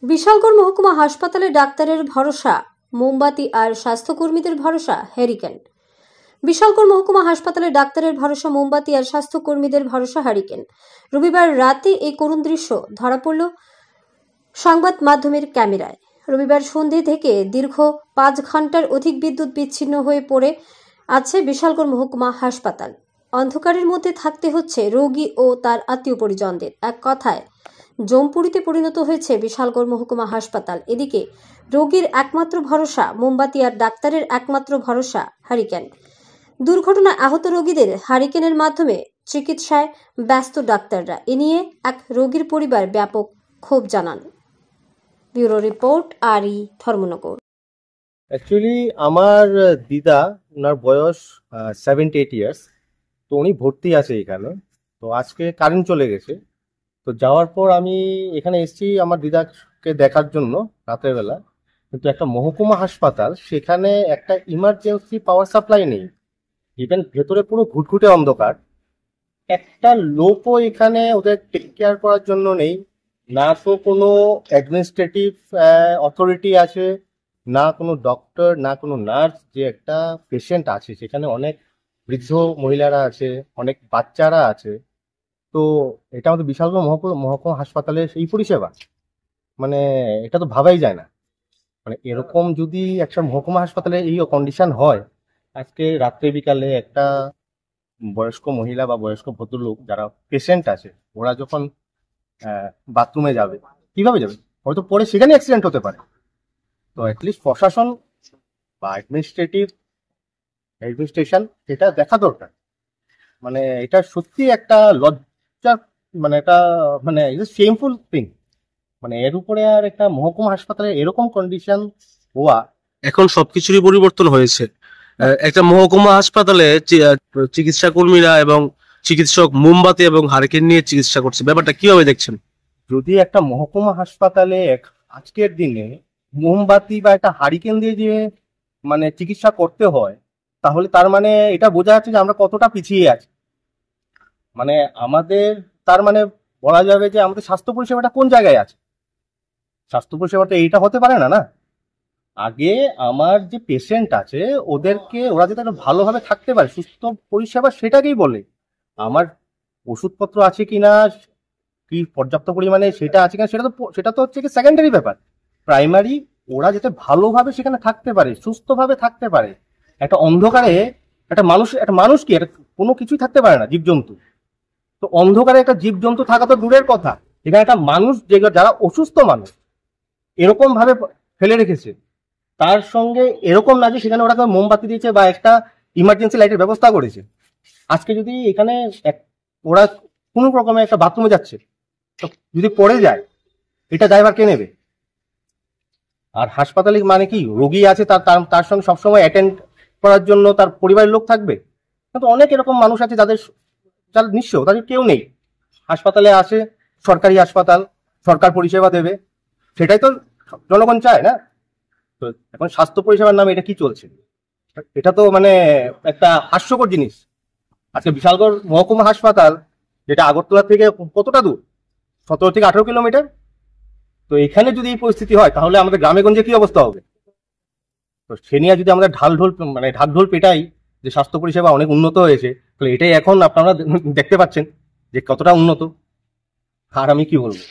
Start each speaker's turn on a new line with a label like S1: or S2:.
S1: বিশালগড় মহকুমা হাসপাতালে ডাক্তারের ভরসা মোমবাতি আর স্বাস্থ্যকর্মীদের ভরসা হ্যারিকেন। বিশালগড় মহকুমা হাসপাতালে ডাক্তারের ভরসা মোমবাতি আর স্বাস্থ্যকর্মীদের ভরসা হ্যারিকেন। রবিবার রাতে এই করুণ দৃশ্য ধরা পড়ল সংবাদ মাধ্যমের ক্যামেরায়। রবিবার সন্ধে থেকে দীর্ঘ 5 ঘন্টার অধিক বিদ্যুৎ বিচ্ছিন্ন হয়ে পড়ে আছে বিশালগড় মহকুমা হাসপাতাল। অন্ধকারের মধ্যে থাকতে হচ্ছে রোগী ও তার আত্মীয় পরিজনদের। এক কথায় জমপুরিতে পরিণত হয়েছে বিশালগড় মহকুমা হাসপাতাল। এদিকে রোগীর একমাত্র ভরসা মোমবাতি আর ডাক্তারের একমাত্র ভরসা হ্যারিকেন। দুর্ঘটনায় আহত রোগীদের হ্যারিকেনের মাধ্যমে চিকিৎসায় ব্যস্ত ডাক্তাররা। এ নিয়ে এক রোগীর পরিবার ব্যাপক ক্ষোভ জানান। ব্যুরো রিপোর্ট আরই ধর্মনগর।
S2: অ্যাকচুয়ালি আমার দিদা, ওনার বয়স 78 ইয়ার্স। তো উনি ভর্তি আছে এখানে। তো আজকে কারেন্ট চলে গেছে। তো যাওয়ার পর আমি এখানে এসেছি আমার দিদাকে দেখার জন্য রাতের বেলা। কিন্তু একটা মহকুমা হাসপাতাল, সেখানে একটা ইমার্জেন্সি পাওয়ার সাপ্লাই নেই। ইভেন ভেতরে পুরো ঘুটঘুটে অন্ধকার। একটা লোকও এখানে ওদের টেক কেয়ার করার জন্য নেই। না তো কোনো অ্যাডমিনিস্ট্রেটিভ অথরিটি আছে, না কোনো ডক্টর, না কোনো নার্স। যে একটা পেশেন্ট আছে সেখানে অনেক বৃদ্ধ মহিলারা আছে, অনেক বাচ্চারা আছে। তো এটা আমাদের বিশালগড় মহকুমা হাসপাতালের এই পরিষেবা, মানে এটা তো ভাবাই যায় না। মানে এরকম যদি একটা মহকুমা হাসপাতালে এই কন্ডিশন হয়, আজকে রাত্রে বিকালে একটা বয়স্ক মহিলা বা বয়স্ক ভদ্রলোক যারা পেশেন্ট আছে, ওরা যখন বাথরুমে যাবে, কিভাবে যাবে? হয়তো পরে সেখানে অ্যাক্সিডেন্ট হতে পারে। তো অ্যাটলিস্ট প্রশাসন বা অ্যাডমিনিস্ট্রেশন এটা দেখা দরকার। মানে এটা সত্যি একটা লজ্জার, মানে এটা মানে শেমফুল থিং। মানে এর উপরে আর একটা মহকুমা হাসপাতালে এরকম কন্ডিশন হওয়া।
S3: এখন সবকিছুরই পরিবর্তন হয়েছে। একটা মহকুমা হাসপাতালে চিকিৎসা কর্মীরা এবং চিকিৎসক মোমবাতি এবং হারিকেন নিয়ে চিকিৎসা করছে, ব্যাপারটা কিভাবে দেখছেন?
S2: যদি একটা মহকুমা হাসপাতালে আজকের দিনে মোমবাতি বা একটা হারিকেন দিয়ে যে মানে চিকিৎসা করতে হয়, তাহলে তার মানে এটা বোঝা যাচ্ছে যে আমরা কতটা পিছিয়ে আছি। মানে আমাদের তার মানে বলা যাবে যে আমাদের স্বাস্থ্য পরিষেবাটা কোন জায়গায় আছে। স্বাস্থ্য পরিষেবাটা এইটা হতে পারে না। না, আগে আমার যে পেশেন্ট আছে ওদেরকে ওরা যাতে একটা ভালোভাবে থাকতে পারে, সুস্থ পরিষেবা সেটাকেই বলে। আমার ওষুধপত্র আছে কিনা, কি পর্যাপ্ত পরিমাণে সেটা আছে কিনা, সেটা তো হচ্ছে কি সেকেন্ডারি ব্যাপার। প্রাইমারি ওরা যাতে ভালোভাবে সেখানে থাকতে পারে, সুস্থভাবে থাকতে পারে। একটা অন্ধকারে একটা মানুষ কি একটা কোনো কিছুই থাকতে পারে না, জীবজন্তু। তো অন্ধকারে একটা জীবজন্তু থাকা তো দূরের কথা, এখানে একটা মানুষ যারা অসুস্থ মানুষ এরকম ভাবে ফেলে রেখেছে। তার সঙ্গে এরকম না যে সেখানে ওরা মোমবাতি দিয়েছে বা একটা ইমার্জেন্সি লাইটের ব্যবস্থা করেছে। আজকে যদি এখানে ওরা কোনো রকমের একটা বাথরুমে যাচ্ছে, তো যদি পড়ে যায়, এটা দায়ভার কে নেবে? আর হাসপাতালে মানে কি রোগী আছে, তার সঙ্গে সবসময় অ্যাটেন্ড করার জন্য তার পরিবারের লোক থাকবে। কিন্তু অনেক এরকম মানুষ আছে যারা নিঃস্ব, তাদের কেউ নেই। হাসপাতালে আসে, সরকারি হাসপাতাল, সরকার পরিষেবা দেবে, সেটাই তো জনগণ চায় না। তো এখন স্বাস্থ্য পরিষেবার নামে এটা কি চলছে? এটা তো মানে একটা হাস্যকর জিনিস। আজকে বিশালগড় মহকুমা হাসপাতাল, যেটা আগরতলা থেকে কতটা দূর, 17 থেকে 18 কিলোমিটার। তো এখানে যদি এই পরিস্থিতি হয়, তাহলে আমাদের গ্রামে গঞ্জে কি অবস্থা হবে? তো সে নিয়ে যদি আমরা ঢাকঢোল পেটাই যে স্বাস্থ্য পরিষেবা অনেক উন্নত হয়েছে, তাহলে এটাই এখন আপনারা দেখতে পাচ্ছেন যে কতটা উন্নত। আর আমি কি বলবো।